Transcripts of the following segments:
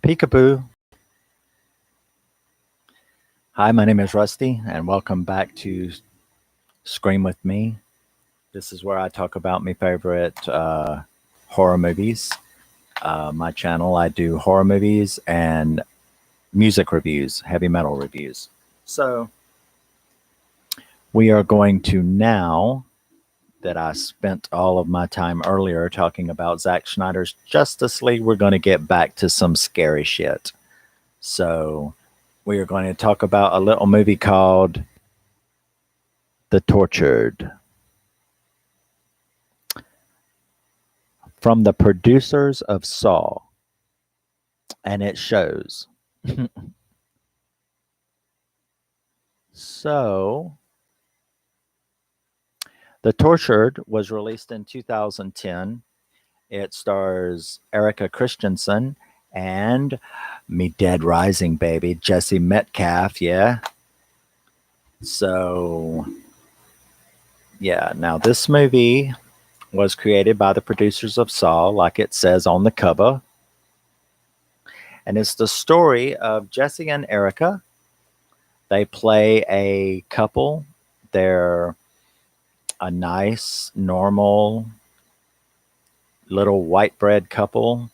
Peekaboo. Hi, my name is Rusty, and welcome back to Scream with Me. This is where I talk about my favorite horror movies. My channel, I do horror movies and music reviews, heavy metal reviews. So, we are going to now that I spent all of my time earlier talking about Zack Snyder's Justice League, we're going to get back to some scary shit. So, we are going to talk about a little movie called The Tortured from the producers of Saw, and it shows. So, The Tortured was released in 2010. It stars Erika Christensen and me Dead Rising baby, Jesse Metcalfe, yeah. So, yeah, now this movie was created by the producers of Saw, like it says on the cover. And it's the story of Jesse and Erika. They play a couple. They're a nice, normal, little white bread couple,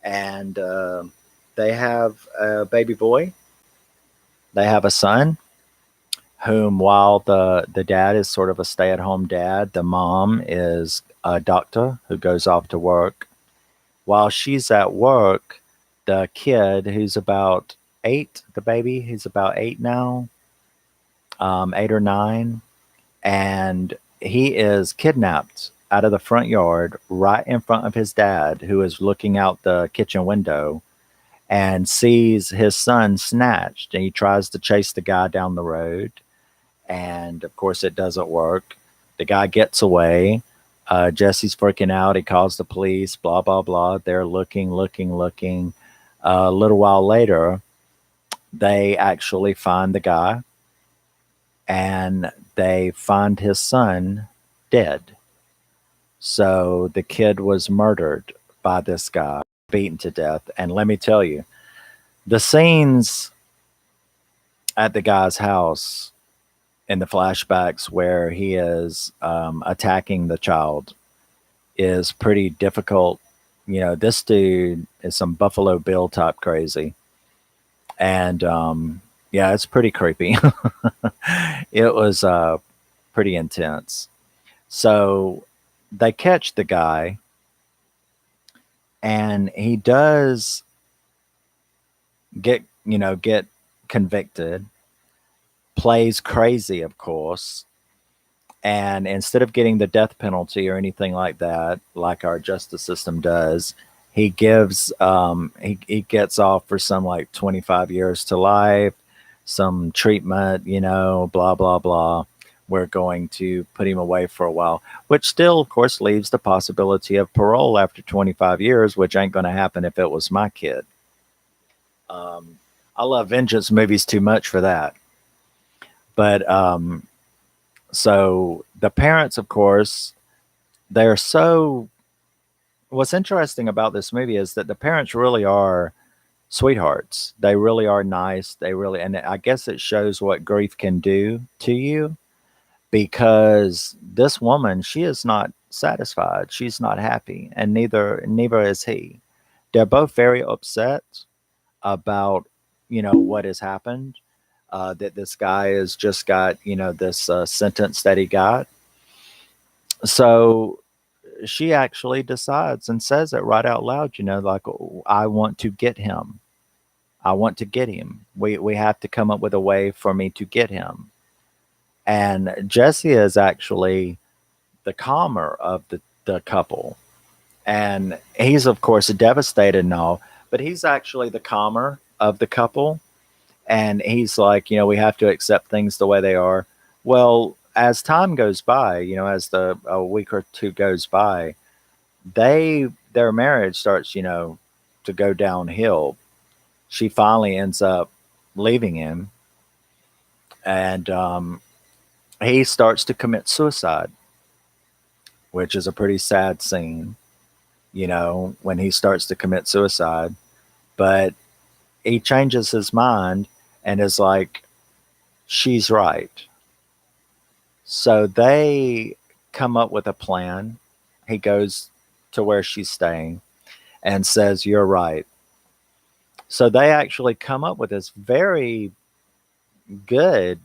and they have a baby boy. They have a son, whom, while the dad is sort of a stay at home dad, the mom is a doctor who goes off to work. While she's at work, the kid, who's about eight, the baby, he's about eight now, 8 or 9, and he is kidnapped out of the front yard right in front of his dad, who is looking out the kitchen window and sees his son snatched. And he tries to chase the guy down the road. And of course, it doesn't work. The guy gets away. Jesse's freaking out. He calls the police, blah, blah, blah. They're looking. A little while later, they actually find the guy and they find his son dead. So the kid was murdered by this guy, beaten to death. And let me tell you, the scenes at the guy's house in the flashbacks where he is attacking the child is pretty difficult. This dude is some Buffalo Bill type crazy. And yeah, it's pretty creepy. It was pretty intense. So they catch the guy, and he does get convicted, plays crazy, of course. And instead of getting the death penalty or anything like that, like our justice system does, he gives he gets off for some like 25 years to life, some treatment, blah blah blah. We're going to put him away for a while, which still, of course, leaves the possibility of parole after 25 years, which ain't going to happen if it was my kid. I love vengeance movies too much for that. But so the parents, of course, they're so. What's interesting about this movie is that the parents really are sweethearts. They really are nice. They really, and I guess it shows what grief can do to you, because this woman, she is not satisfied. She's not happy, and neither is he. They're both very upset about what has happened. That this guy has just got this sentence that he got. So she actually decides and says it right out loud. Like, "Oh, I want to get him. I want to get him. We have to come up with a way for me to get him." And Jesse is actually the calmer of the couple. And he's, of course, devastated and all, but he's actually the calmer of the couple. And he's like, we have to accept things the way they are. Well, as time goes by, as the a week or two goes by, their marriage starts, to go downhill. She finally ends up leaving him, and he starts to commit suicide, which is a pretty sad scene. When he starts to commit suicide, But he changes his mind and is like, she's right. So they come up with a plan. He goes to where she's staying and says, you're right. So they actually come up with this very good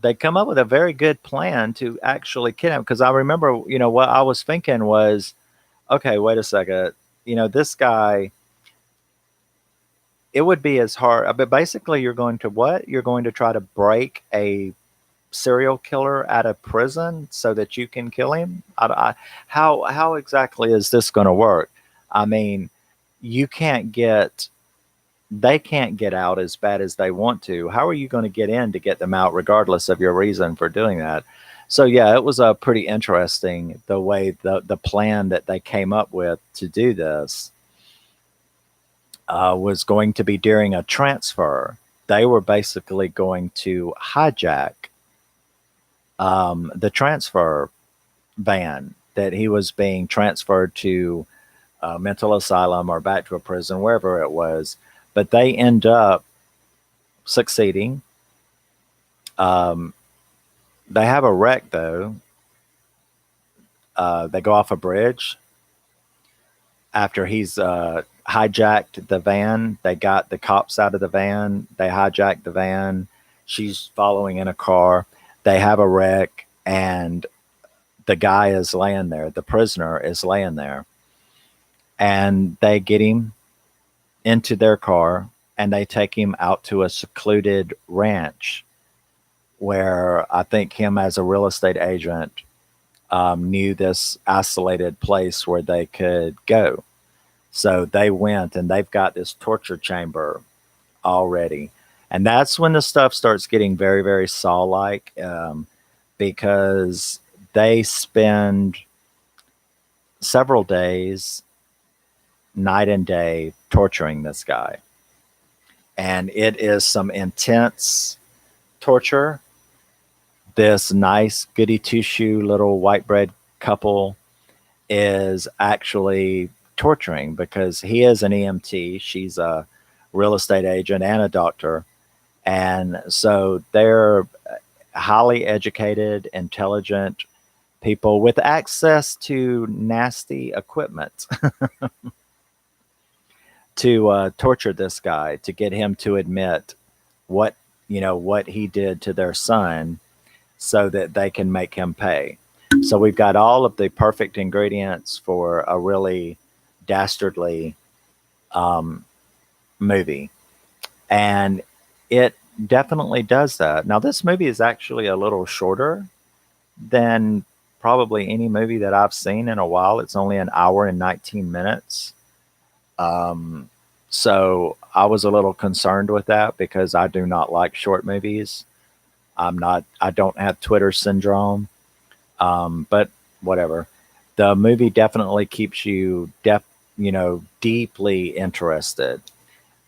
they come up with a very good plan to actually kidnap, because I remember, what I was thinking was, okay, wait a second. This guy, it would be as hard, but basically you're going to what? You're going to try to break a serial killer out of prison so that you can kill him? How exactly is this going to work? I mean, you can't get they can't get out as bad as they want to. How are you going to get in to get them out, regardless of your reason for doing that? So yeah, it was a pretty interesting the way the plan that they came up with to do this was going to be during a transfer. They were basically going to hijack the transfer van that he was being transferred to a mental asylum or back to a prison, wherever it was. But they end up succeeding. Um, they have a wreck though. They go off a bridge after he's hijacked the van. They got the cops out of the van. They hijacked the van. She's following in a car. They have a wreck, and the guy is laying there. The prisoner is laying there, and they get him into their car and they take him out to a secluded ranch where I think him as a real estate agent knew this isolated place where they could go. So they went and they've got this torture chamber already. And that's when the stuff starts getting very, very Saw like, because they spend several days, night and day, torturing this guy. And it is some intense torture. This nice goody two shoe little white bread couple is actually torturing because he is an EMT. She's a real estate agent and a doctor. And so they're highly educated, intelligent people with access to nasty equipment to torture this guy, to get him to admit what what he did to their son so that they can make him pay. So we've got all of the perfect ingredients for a really dastardly movie, and it definitely does that. Now this movie is actually a little shorter than probably any movie that I've seen in a while. It's only an hour and 19 minutes. So I was a little concerned with that because I do not like short movies. I don't have Twitter syndrome. But whatever. The movie definitely keeps you deeply interested.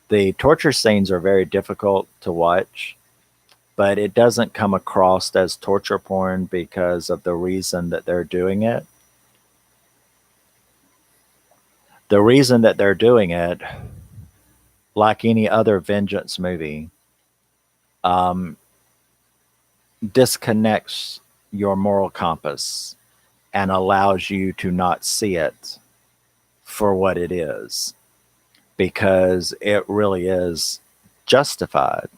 The torture scenes are very difficult to watch, but it doesn't come across as torture porn because of the reason that they're doing it. The reason that they're doing it, like any other vengeance movie, um, disconnects your moral compass and allows you to not see it for what it is, because it really is justified.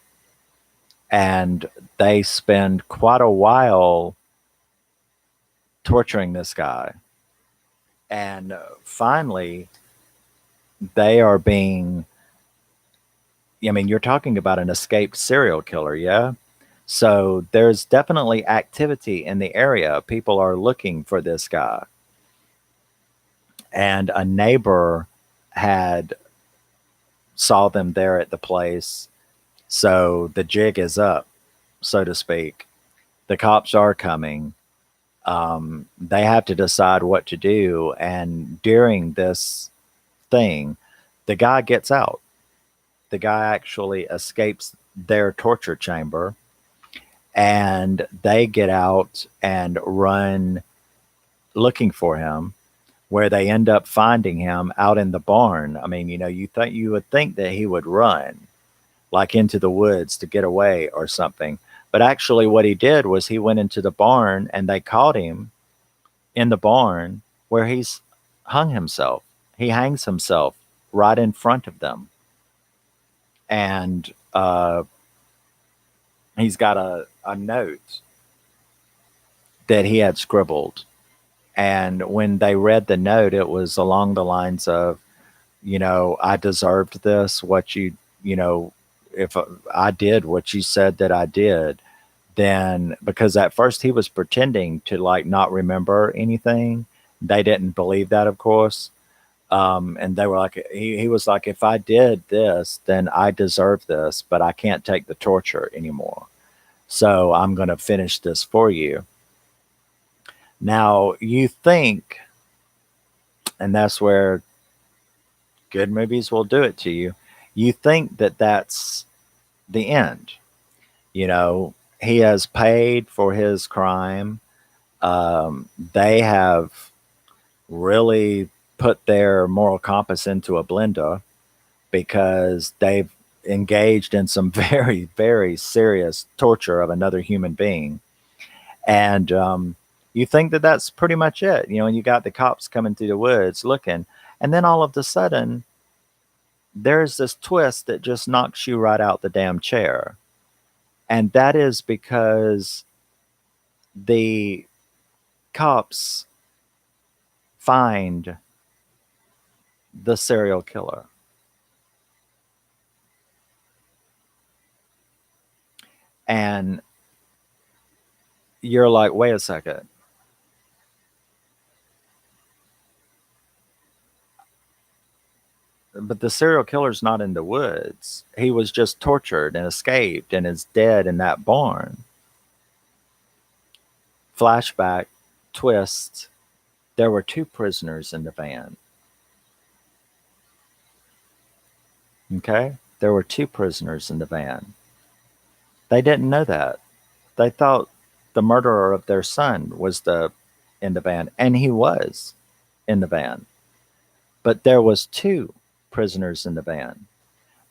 And they spend quite a while torturing this guy. And finally, they are being, I mean, you're talking about an escaped serial killer, yeah? So there's definitely activity in the area. People are looking for this guy. And a neighbor had saw them there at the place. So the jig is up, so to speak. The cops are coming. They have to decide what to do. And during this thing, the guy gets out. The guy actually escapes their torture chamber, and they get out and run looking for him. where they end up finding him out in the barn. I mean, you would think that he would run like into the woods to get away or something. But actually what he did was he went into the barn and they caught him in the barn where he's hung himself. He hangs himself right in front of them. And he's got a note that he had scribbled. And when they read the note, it was along the lines of, I deserved this. If I did what you said that I did, then because at first he was pretending to like not remember anything. They didn't believe that, of course. And they were like, he was like, if I did this, then I deserve this, but I can't take the torture anymore. So I'm going to finish this for you. Now, you think, and that's where good movies will do it to you, you think that that's the end. He has paid for his crime. They have really put their moral compass into a blender because they've engaged in some very, very serious torture of another human being. And you think that that's pretty much it, and you got the cops coming through the woods looking. And then all of a sudden, there's this twist that just knocks you right out the damn chair. And that is because the cops find the serial killer. And you're like, wait a second. But the serial killer's not in the woods. He was just tortured and escaped and is dead in that barn. Flashback, twist. There were 2 prisoners in the van. Okay? There were 2 prisoners in the van. They didn't know that. They thought the murderer of their son was in the van, and he was in the van. But there was 2 prisoners in the van.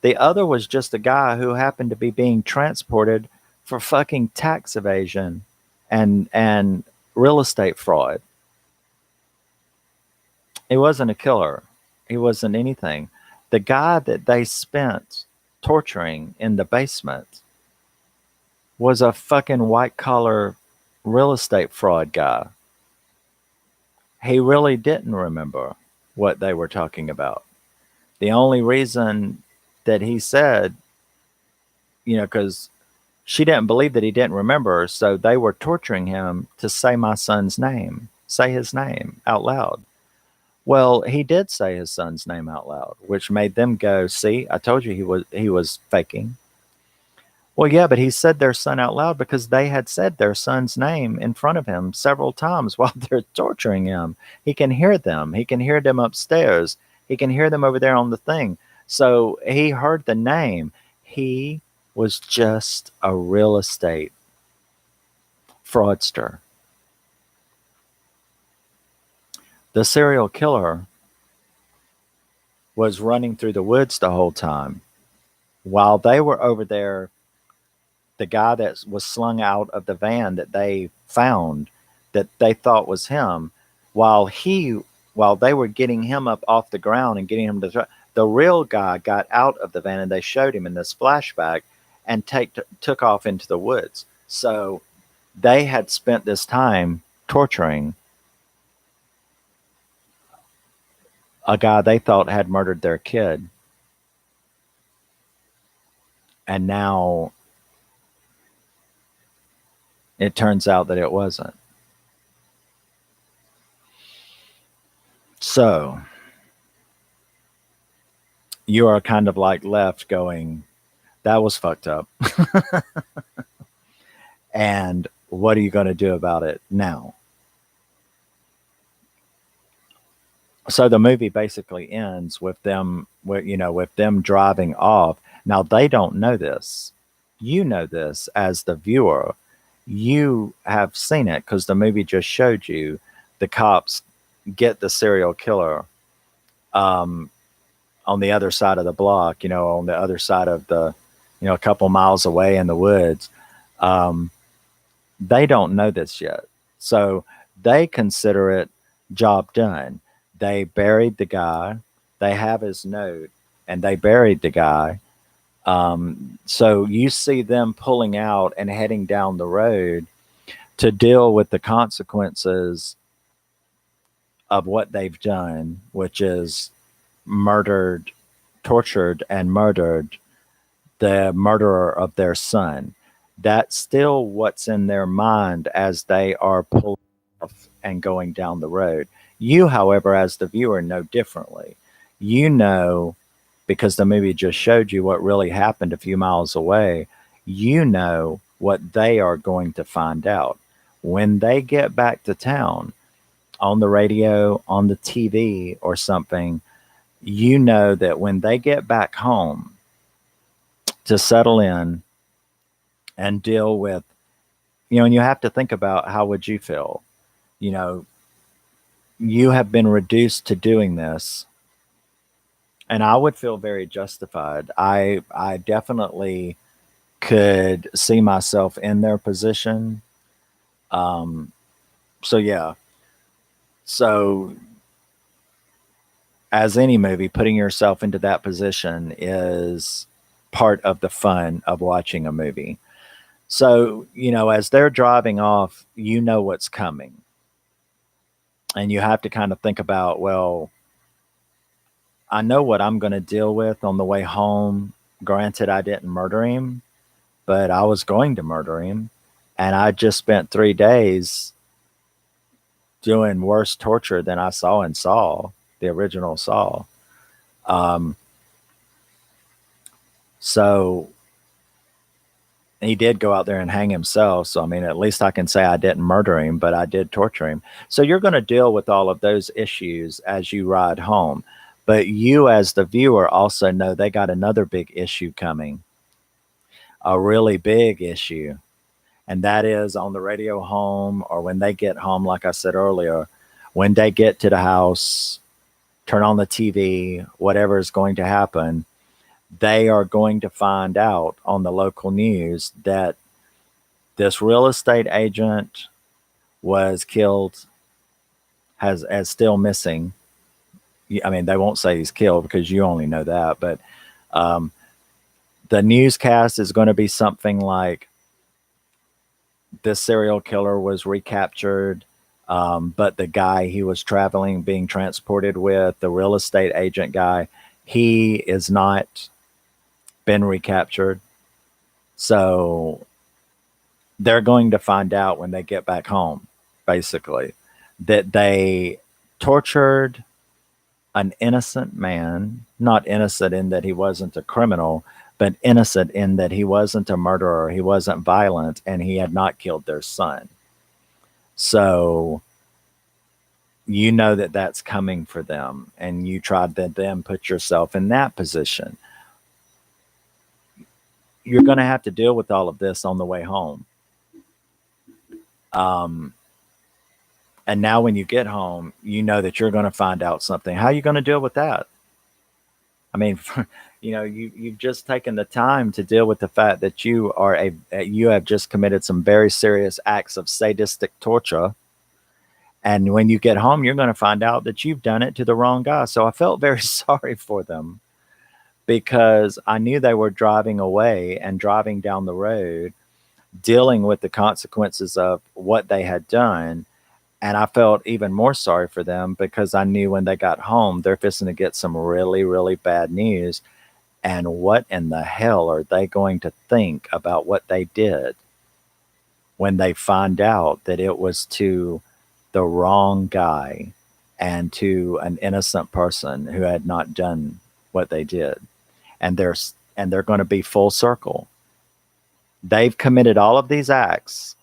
The other was just a guy who happened to be being transported for fucking tax evasion and real estate fraud. He wasn't a killer. He wasn't anything. The guy that they spent torturing in the basement was a fucking white collar real estate fraud guy. He really didn't remember what they were talking about. The only reason that he said, because she didn't believe that he didn't remember, so they were torturing him to say my son's name, say his name out loud. Well, he did say his son's name out loud, which made them go, see, I told you he was faking. Well, yeah, but he said their son out loud because they had said their son's name in front of him several times while they're torturing him. He can hear them. He can hear them upstairs. He can hear them over there on the thing. So he heard the name. He was just a real estate fraudster. The serial killer was running through the woods the whole time. While they were over there, the guy that was slung out of the van that they found that they thought was him, while they were getting him up off the ground and getting him to the real guy got out of the van and they showed him in this flashback and took off into the woods. So they had spent this time torturing a guy they thought had murdered their kid. And now it turns out that it wasn't. So you are kind of like left going, that was fucked up. And what are you going to do about it now? So the movie basically ends with them, with them driving off. Now they don't know this. You know this as the viewer. You have seen it because the movie just showed you the cops, get the serial killer um, on the other side of the block, on the other side of a couple miles away in the woods. Um, they don't know this yet. So they consider it job done. They buried the guy, they have his note, and they buried the guy. So you see them pulling out and heading down the road to deal with the consequences of what they've done, which is murdered, tortured, and murdered the murderer of their son. That's still what's in their mind as they are pulling off and going down the road. You, however, as the viewer, know differently. You know, because the movie just showed you what really happened a few miles away, you know what they are going to find out. When they get back to town, on the radio, on the TV, or something, you know that when they get back home to settle in and deal with, and you have to think about how would you feel? You know, you have been reduced to doing this, and I would feel very justified. I definitely could see myself in their position. Um, so yeah. So as any movie, putting yourself into that position is part of the fun of watching a movie. So, as they're driving off, you know what's coming. And you have to kind of think about, well, I know what I'm going to deal with on the way home. Granted, I didn't murder him, but I was going to murder him. And I just spent 3 days doing worse torture than I saw in Saw, the original Saw. Um, so he did go out there and hang himself. So, I mean, at least I can say I didn't murder him, but I did torture him. So you're going to deal with all of those issues as you ride home. But you, as the viewer, also know they got another big issue coming, a really big issue. And that is on the radio home or when they get home, like I said earlier, when they get to the house, turn on the TV, whatever is going to happen, they are going to find out on the local news that this real estate agent was killed, has as still missing. I mean, they won't say he's killed because you only know that, but um, the newscast is going to be something like this serial killer was recaptured, but the guy he was traveling, being transported with, the real estate agent guy, he is not been recaptured. So they're going to find out when they get back home, basically, that they tortured an innocent man, not innocent in that he wasn't a criminal, but innocent in that he wasn't a murderer, he wasn't violent, and he had not killed their son. So you know that that's coming for them, and you tried to then put yourself in that position. You're going to have to deal with all of this on the way home. Um, and now when you get home, you know that you're going to find out something. How are you going to deal with that? I mean, you've just taken the time to deal with the fact that you have just committed some very serious acts of sadistic torture. And when you get home, you're going to find out that you've done it to the wrong guy. So I felt very sorry for them because I knew they were driving away and driving down the road, dealing with the consequences of what they had done. And I felt even more sorry for them because I knew when they got home, they're fixing to get some really, really bad news. And what in the hell are they going to think about what they did when they find out that it was to the wrong guy and to an innocent person who had not done what they did? And they're going to be full circle. They've committed all of these acts,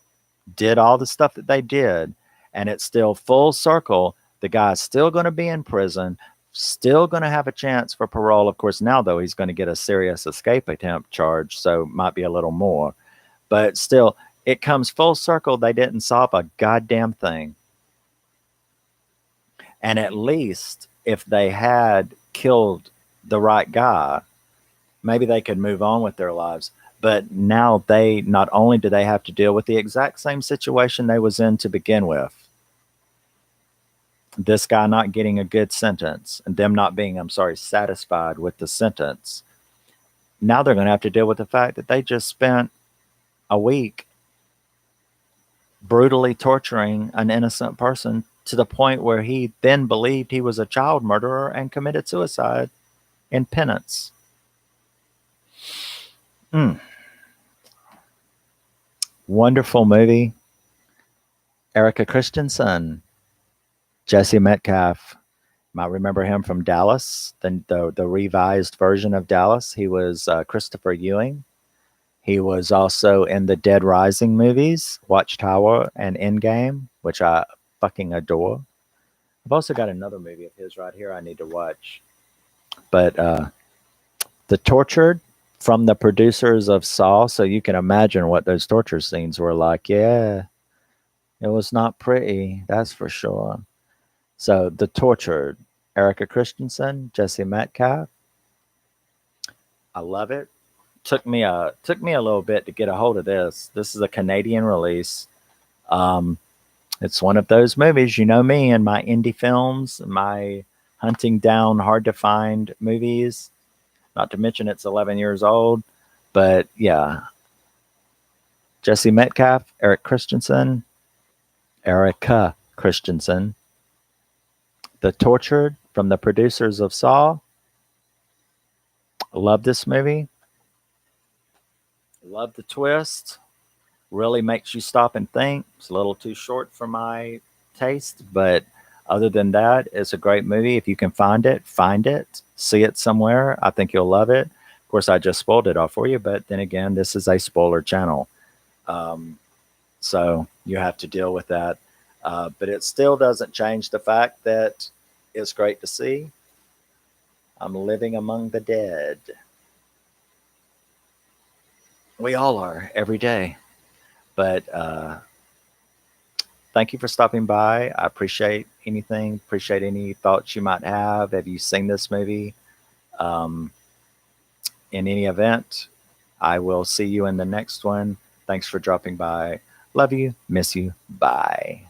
did all the stuff that they did, and it's still full circle. The guy's still going to be in prison, still going to have a chance for parole. Of course, now, though, he's going to get a serious escape attempt charge, so might be a little more. But still, it comes full circle. They didn't solve a goddamn thing. And at least if they had killed the right guy, maybe they could move on with their lives. But now they not only do they have to deal with the exact same situation they was in to begin with, this guy not getting a good sentence and them not being, I'm sorry, satisfied with the sentence. Now they're going to have to deal with the fact that they just spent a week brutally torturing an innocent person to the point where he then believed he was a child murderer and committed suicide in penance. Mm. Wonderful movie. Erika Christensen, Jesse Metcalfe. Might remember him from Dallas, the revised version of Dallas. He was Christopher Ewing. He was also in the Dead Rising movies, Watchtower and Endgame, which I fucking adore. I've also got another movie of his right here I need to watch. But The Tortured, from the producers of Saw, so you can imagine what those torture scenes were like. Yeah, it was not pretty, that's for sure. So The Tortured, Erika Christensen, Jesse Metcalfe. I love it. Took me a little bit to get a hold of this. This is a Canadian release. Um, it's one of those movies, you know me and my indie films, my hunting down hard to find movies. Not to mention it's 11 years old, but yeah, Jesse Metcalfe, Erika Christensen, The Tortured, from the producers of Saw. Love this movie. Love the twist. Really makes you stop and think. It's a little too short for my taste, but other than that, it's a great movie. If you can find it, see it somewhere. I think you'll love it. Of course, I just spoiled it all for you, but then again, this is a spoiler channel. Um, so you have to deal with that. But it still doesn't change the fact that it's great to see. I'm living among the dead. We all are every day. But thank you for stopping by. I appreciate anything, appreciate any thoughts you might have. Have you seen this movie? Um, in any event, I will see you in the next one. Thanks for dropping by. Love you, miss you. Bye.